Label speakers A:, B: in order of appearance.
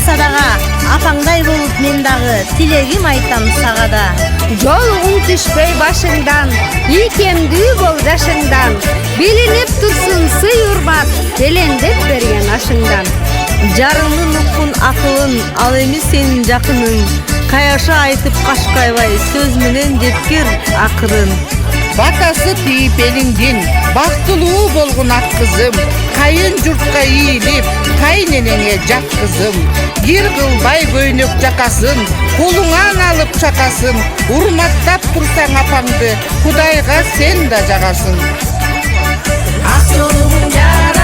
A: болса дагы апаңдай болуп мен дагы тилегим айтам сага да.
B: Жолуң түшпөй башыңдан, ийкемдүү бол жашыңдан, билинип турсун сый урмат, белендеп берген ашыңдан.
A: Жарыңдын уккун акылын, ал эми сенин жакының, каяша айтып кашкайбай, сөз менен жеткир акырын.
C: Батасы тийип элиңдин, бактылуу болгон ак кызым, кайын журтка ийилип, кайненеңе жат кызым. Кир кылбай көйнөк жакасын, колуңан алып чакасын, урматтап турсаң апаңды, Кудайга сен да жагасың.
A: Ак жолуң жара